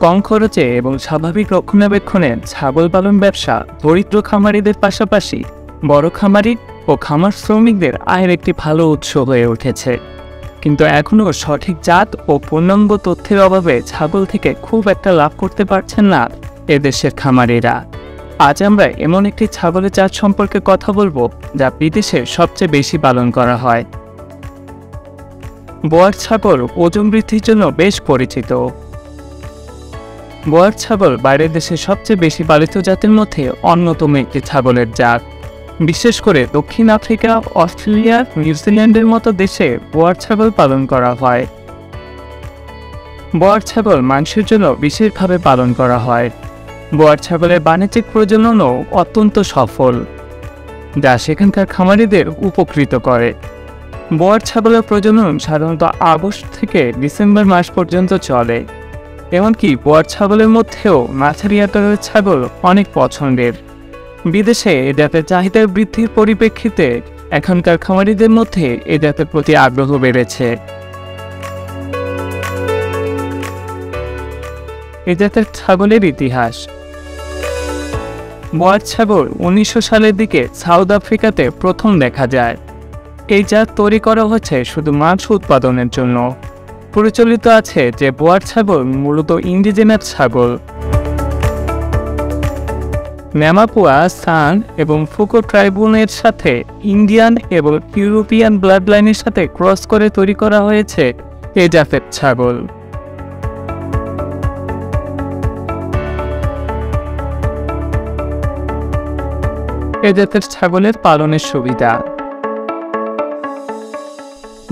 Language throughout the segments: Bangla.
কম খরচে এবং স্বাভাবিক রক্ষণাবেক্ষণে ছাগল পালন ব্যবসা দরিদ্র খামারিদের পাশাপাশি বড় খামারি ও খামার শ্রমিকদের আয়ের একটি ভালো উৎস হয়ে উঠেছে। কিন্তু এখনও সঠিক জাত ও পূর্ণাঙ্গ তথ্যের অভাবে ছাগল থেকে খুব একটা লাভ করতে পারছেন না এদেশের খামারিরা। আজ আমরা এমন একটি ছাগলের জাত সম্পর্কে কথা বলবো যা বিদেশে সবচেয়ে বেশি পালন করা হয়। বোয়ার ছাগল ওজন বৃদ্ধির জন্য বেশ পরিচিত। বোয়ার ছাগল বাইরের দেশে সবচেয়ে বেশি পালিত জাতের মধ্যে অন্যতম একটি ছাগলের জাত। বিশেষ করে দক্ষিণ আফ্রিকা, অস্ট্রেলিয়া, নিউজিল্যান্ডের মতো দেশে বোয়ার ছাগল পালন করা হয়। বোয়ার ছাগল মাংসের জন্য বিশেষভাবে পালন করা হয়। বোয়ার ছাগলের বাণিজ্যিক প্রজননও অত্যন্ত সফল, যা সেখানকার খামারিদের উপকৃত করে। বোয়ার ছাগলের প্রজনন সাধারণত আগস্ট থেকে ডিসেম্বর মাস পর্যন্ত চলে। এমনকি বোয়ার ছাগলের মধ্যেও মাঝারি আকারের ছাগল অনেক পছন্দের। বিদেশে এ জাতের চাহিদা বৃদ্ধির পরিপ্রেক্ষিতে এখনকার খামারিদের মধ্যে এ জাতের প্রতি আগ্রহ বেড়েছে। এ জাতের ছাগলের ইতিহাস। বোয়ার ছাগল 1900 সালের দিকে সাউথ আফ্রিকাতে প্রথম দেখা যায়। এই জাত তৈরি করা হচ্ছে শুধু মাংস উৎপাদনের জন্য। প্রচলিত আছে যে বোয়ার ছাগল মূলত ইন্ডিজেনাস ছাগল। ন্যামাপুয়া, সান এবং ফুকো ট্রাইবুনের সাথে ইন্ডিয়ান এবং ইউরোপিয়ান ব্লাড লাইনের সাথে ক্রস করে তৈরি করা হয়েছে এই জাতের ছাগল। এ জাতের ছাগলের পালনের সুবিধা।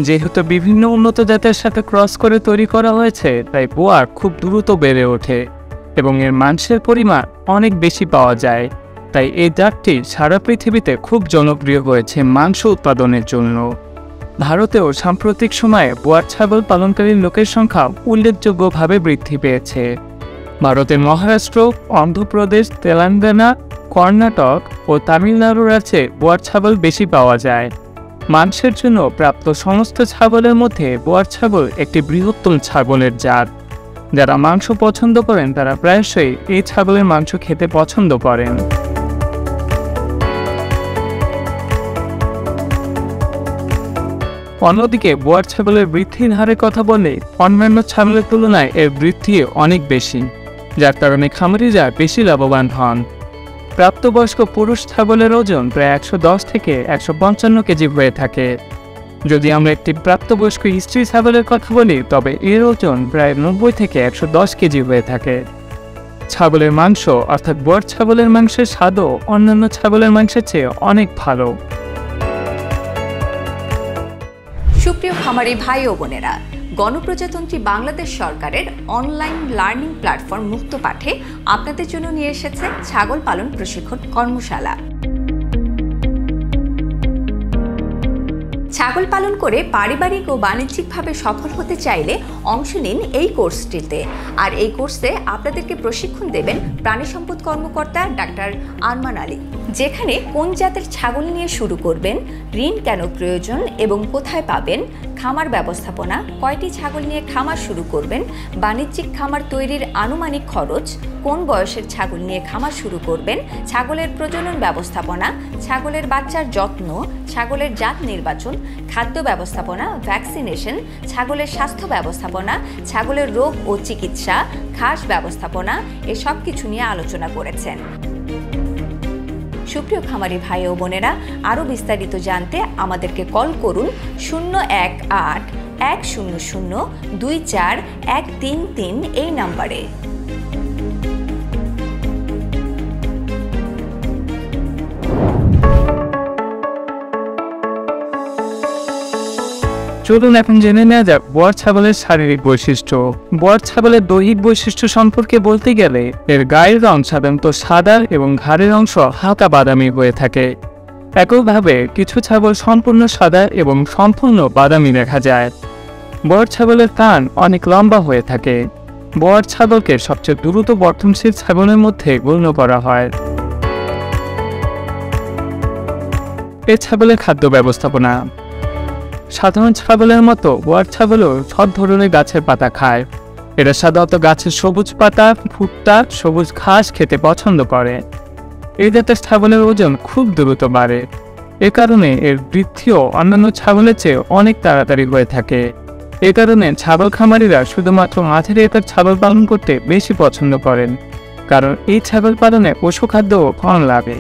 যেহেতু বিভিন্ন উন্নত জাতের সাথে ক্রস করে তৈরি করা হয়েছে, তাই বোয়ার খুব দ্রুত বেড়ে ওঠে এবং এর মাংসের পরিমাণ অনেক বেশি পাওয়া যায়। তাই এই জাতটি সারা পৃথিবীতে খুব জনপ্রিয় হয়েছে মাংস উৎপাদনের জন্য। ভারতেও সাম্প্রতিক সময়ে বোয়ার ছাগল পালনকারী লোকের সংখ্যা উল্লেখযোগ্যভাবে বৃদ্ধি পেয়েছে। ভারতের মহারাষ্ট্র, অন্ধ্রপ্রদেশ, তেলেঙ্গানা, কর্ণাটক ও তামিলনাড়ু রাজ্যে বোয়ার ছাগল বেশি পাওয়া যায়। মাংসের জন্য প্রাপ্ত সমস্ত ছাগলের মধ্যে বোয়ার ছাগল একটি বৃহত্তম ছাগলের জাত। যারা মাংস পছন্দ করেন তারা প্রায়শই এই ছাগলের মাংস খেতে পছন্দ করেন। অন্যদিকে বোয়ার ছাগলের বৃদ্ধির হারের কথা বললে অন্যান্য ছাগলের তুলনায় এর বৃদ্ধি অনেক বেশি, যার কারণে খামারিরা বেশি লাভবান হন। প্রাপ্তবয়স্ক পুরুষ ছাগলের ওজন প্রায় 110 থেকে 155 কেজি হয়ে থাকে। যদি আমরা একটি প্রাপ্তবয়স্ক স্ত্রী ছাগলের কথা বলি তবে এর ওজন প্রায় 90 থেকে 110 কেজি হয়ে থাকে। ছাগলের মাংস অর্থাৎ বোয়ার ছাগলের মাংসের স্বাদও অন্যান্য ছাগলের মাংসের চেয়ে অনেক ভালো। সুপ্রিয় খামারি ভাই ও বোনেরা, গণপ্রজাতন্ত্রী বাংলাদেশ সরকারের অনলাইন লার্নিং প্ল্যাটফর্ম মুক্তপাঠে আপনাদের জন্য নিয়ে এসেছে ছাগল পালন প্রশিক্ষণ কর্মশালা। ছাগল পালন করে পারিবারিক ও বাণিজ্যিকভাবে সফল হতে চাইলে অংশ নিন এই কোর্সটিতে। আর এই কোর্সে আপনাদেরকে প্রশিক্ষণ দেবেন প্রাণী সম্পদ কর্মকর্তা ডাক্তার আরমান আলী, যেখানে কোন জাতের ছাগল নিয়ে শুরু করবেন, ঋণ কেন প্রয়োজন এবং কোথায় পাবেন, খামার ব্যবস্থাপনা, কয়টি ছাগল নিয়ে খামার শুরু করবেন, বাণিজ্যিক খামার তৈরির আনুমানিক খরচ, কোন বয়সের ছাগল নিয়ে খামার শুরু করবেন, ছাগলের প্রজনন ব্যবস্থাপনা, ছাগলের বাচ্চার যত্ন, ছাগলের জাত নির্বাচন, খাদ্য ব্যবস্থাপনা, ভ্যাকসিনেশন, ছাগলের স্বাস্থ্য ব্যবস্থাপনা, ছাগলের রোগ ও চিকিৎসা, ঘাস ব্যবস্থাপনা, এসব কিছু নিয়ে আলোচনা করেছেন। সুপ্রিয় খামারি ভাই ও বোনেরা, আরও বিস্তারিত জানতে আমাদেরকে কল করুন 018-100-24133 এই নাম্বারে। চলুন এখন জেনে নেওয়া যাক বোয়ার ছাগলের শারীরিক বৈশিষ্ট্য। বোয়ার ছাগলের দৈহিক বৈশিষ্ট্য সম্পর্কে বলতে গেলে এর গায়ের রং সাধারণত সাদা এবং ঘাড়ের অংশ হালকা বাদামি হয়ে থাকে। একইভাবে কিছু ছাগল সম্পূর্ণ সাদা এবং সম্পূর্ণ বাদামি দেখা যায়। বোয়ার ছাগলের কান অনেক লম্বা হয়ে থাকে। বোয়ার ছাগলকে সবচেয়ে দ্রুত বর্ধনশীল ছাগলের মধ্যে গণ্য করা হয়। এ ছাগলের খাদ্য ব্যবস্থাপনা। সাধারণ ছাগলের মতো বোয়ার ছাগলও সব ধরনের গাছের পাতা খায়। এরা সাধারণত গাছের সবুজ পাতা, ভুট্টা, সবুজ ঘাস খেতে পছন্দ করে। এই জাতের ছাগলের ওজন খুব দ্রুত বাড়ে। এ কারণে এর বৃদ্ধিও অন্যান্য ছাগলের চেয়ে অনেক তাড়াতাড়ি হয়ে থাকে। এ কারণে ছাগল খামারিরা শুধুমাত্র মাঝারি আকার ছাগল পালন করতে বেশি পছন্দ করেন, কারণ এই ছাগল পালনে পশুখাদ্যও কম লাগে।